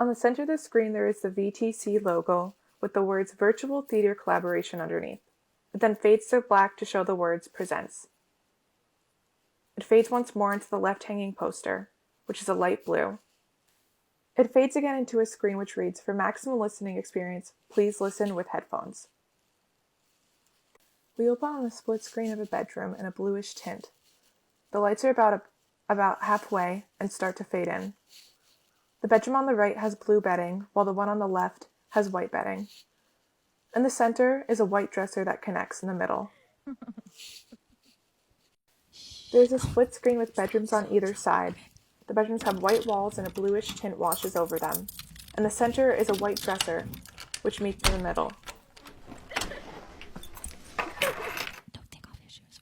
On the center of the screen there is the VTC logo with the words Virtual Theater Collaboration underneath. It then fades to black to show the words Presents. It fades once more into the left hanging poster, which is a light blue. It fades again into a screen which reads, For maximum listening experience, please listen with headphones. We open on the split screen of a bedroom in a bluish tint. The lights are about halfway and start to fade in. The bedroom on the right has blue bedding, while the one on the left has white bedding. In the center is a white dresser that connects in the middle. There's a split screen with bedrooms on either side. The bedrooms have white walls and a bluish tint washes over them. In the center is a white dresser, which meets in the middle. Don't take off your shoes.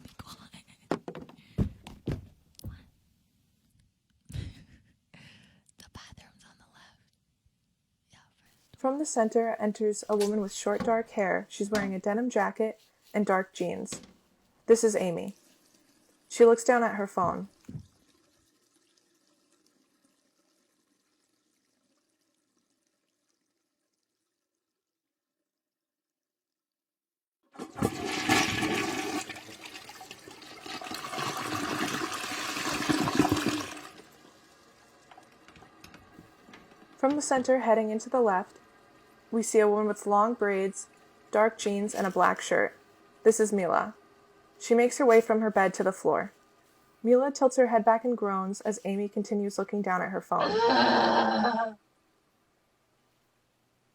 Be quiet. What? The bathroom's on the left. Yeah, first. From the center enters a woman with short dark hair. She's wearing a denim jacket and dark jeans. This is Amy. She looks down at her phone. From the center, heading into the left, we see a woman with long braids, dark jeans, and a black shirt. This is Mila. She makes her way from her bed to the floor. Mila tilts her head back and groans as Amy continues looking down at her phone.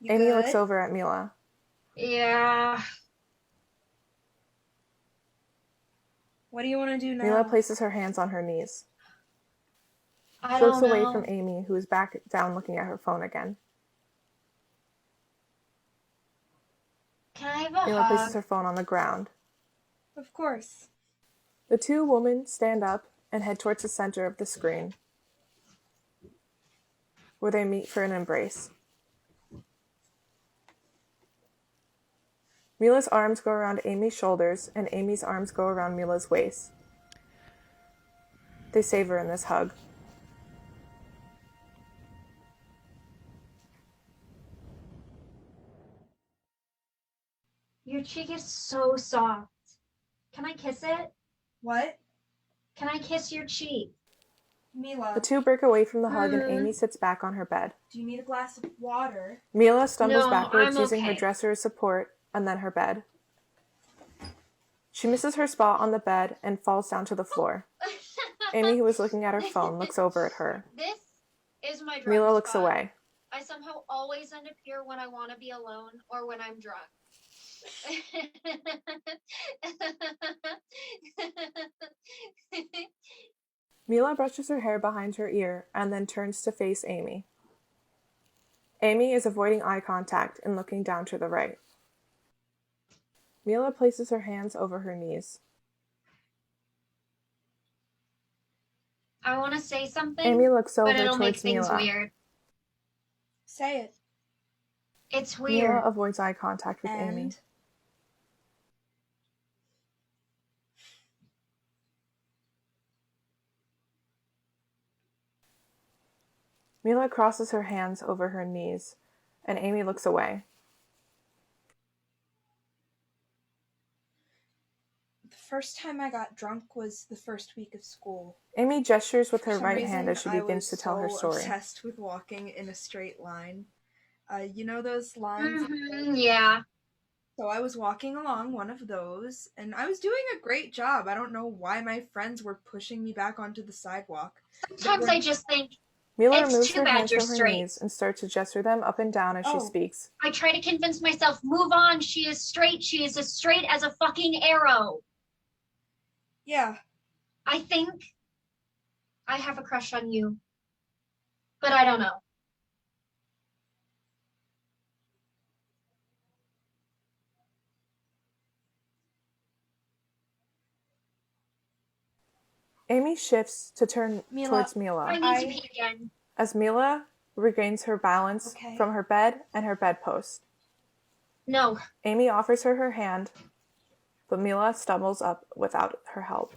Amy looks over at Mila. Yeah. What do you want to do now? Mila places her hands on her knees. I She looks don't away know. from Amy, who is back down looking at her phone again. Can I have a Mila places hug? her phone on the ground. Of course. The two women stand up and head towards the center of the screen, where they meet for an embrace. Mila's arms go around Amy's shoulders, and Amy's arms go around Mila's waist. They savor in this hug. Your cheek is so soft. Can I kiss it? What? Can I kiss your cheek? Mila, The two break away from the hug, and Amy sits back on her bed. do you need a glass of water? Mila stumbles No, backwards I'm using her okay. dresser as support, and then her bed. She misses her spot on the bed and falls down to the floor. Amy, who is looking at her phone, looks over at her. This is my drunk Mila looks spot. away. I somehow always end up here when I want to be alone or when I'm drunk. Mila brushes her hair behind her ear and then turns to face Amy. Amy is avoiding eye contact and looking down to the right. Mila places her hands over her knees. I want to say something, Amy looks over but it'll make towards things Mila. weird. Say it. It's Mila weird. avoids eye contact with Amy. And Mila crosses her hands over her knees, and Amy looks away. the first time I got drunk was the first week of school. Amy gestures with For her some right hand as she reason, I begins was to tell her so story. obsessed with walking in a straight line. You know those lines? Yeah. So I was walking along one of those, and I was doing a great job. I don't know why my friends were pushing me back onto the sidewalk. Sometimes I just think, Mila It's removes too her bad hands you're from her straight. knees and starts to gesture them up and down as she Oh. speaks. I try to convince myself, move on, she is straight. She is as straight as a fucking arrow. Yeah, I think I have a crush on you, but I don't know. Amy shifts to turn Mila, towards I Mila. need to pee again. As Mila regains her balance Okay. from her bed and her bedpost. No. Amy offers her her hand, but Mila stumbles up without her help.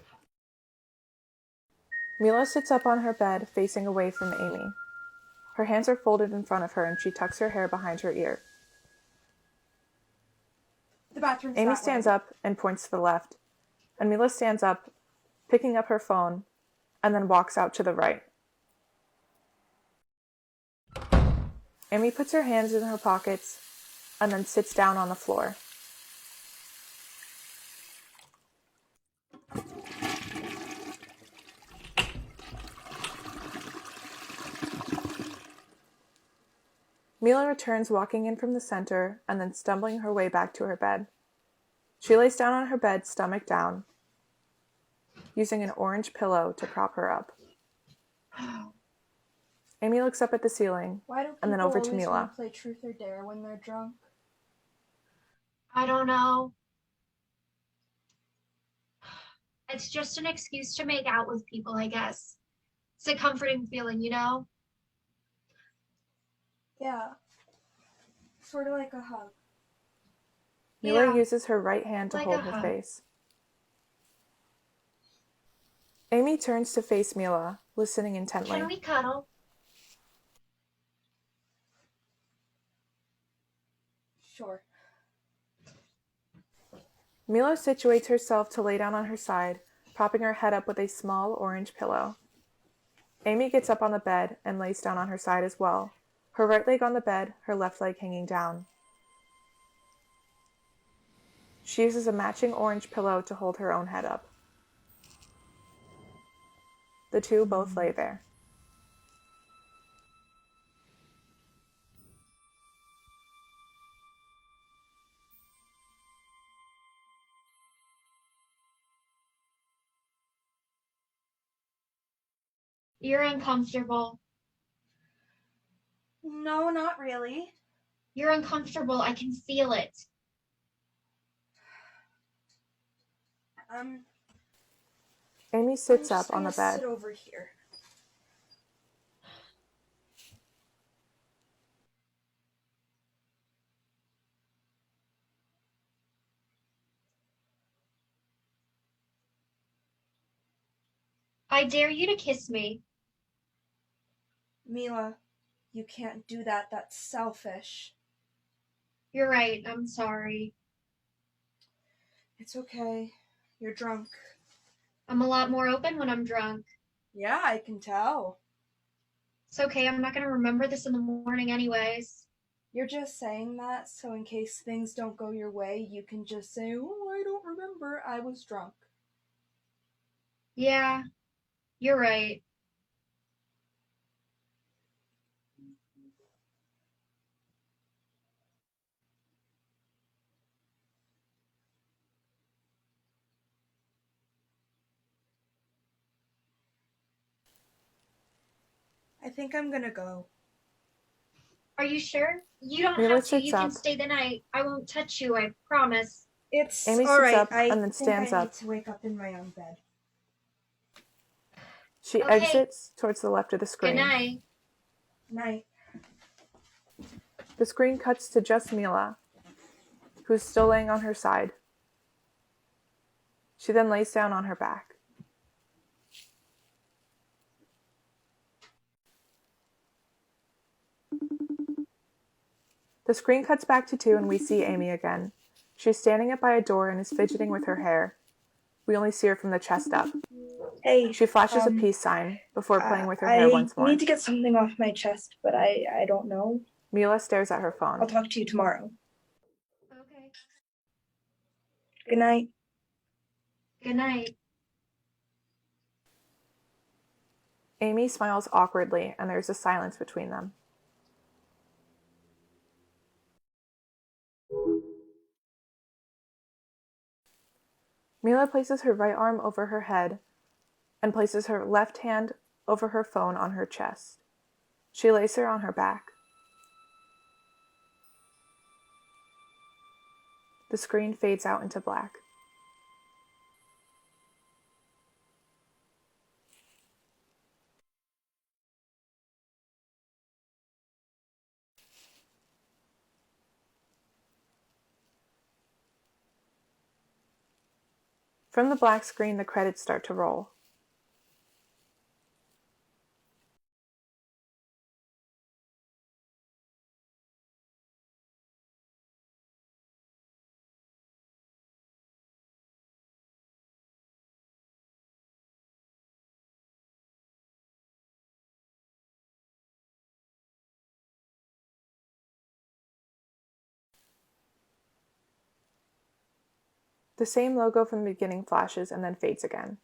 Mila sits up on her bed, facing away from Amy. Her hands are folded in front of her and she tucks her hair behind her ear. The bathroom's Amy that stands way. up and points to the left, and Mila stands up, picking up her phone, and then walks out to the right. Amy puts her hands in her pockets and then sits down on the floor. Mila returns walking in from the center and then stumbling her way back to her bed. She lays down on her bed, stomach down, using an orange pillow to prop her up. Amy looks up at the ceiling Why do and then people over to always Mila. want to play truth or dare when they're drunk? I don't know. It's just an excuse to make out with people, I guess. It's a comforting feeling, you know? Yeah. Sort of like a hug. Mila Yeah, uses her right hand to like hold a her hug. face. Amy turns to face Mila, listening intently. Can we cuddle? Sure. Mila situates herself to lay down on her side, propping her head up with a small orange pillow. Amy gets up on the bed and lays down on her side as well, her right leg on the bed, her left leg hanging down. She uses a matching orange pillow to hold her own head up. The two both lay there. You're uncomfortable. No, not really. You're uncomfortable. I can feel it. Amy I'm sits just up on gonna the bed. sit over here. I dare you to kiss me. Mila, you can't do that. That's selfish. You're right. I'm sorry. It's okay. You're drunk. I'm a lot more open when I'm drunk. Yeah, I can tell. It's okay. I'm not going to remember this in the morning anyways. You're just saying that so in case things don't go your way, you can just say, "Oh, I don't remember. I was drunk." Yeah, you're right. I think I'm gonna go. Are you sure? You don't Mila have to. sits You can up. stay the night. I won't touch you. I promise. It's Amy sits alright. up I and then think stands I up. need to wake up in my own bed. She Okay. exits towards the left of the Good screen. night. Night. The screen cuts to just Mila, who's still laying on her side. She then lays down on her back. The screen cuts back to 2 and we see Amy again. She's standing up by a door and is fidgeting with her hair. We only see her from the chest up. Hey, She flashes a peace sign before playing with her hair I once more. need to get something off my chest, but I don't know. Mila stares at her I'll phone. talk to you tomorrow. Okay. Good night. Good night. Amy smiles awkwardly and there's a silence between them. Mila places her right arm over her head and places her left hand over her phone on her chest. She lays her on her back. The screen fades out into black. From the black screen, the credits start to roll. The same logo from the beginning flashes and then fades again.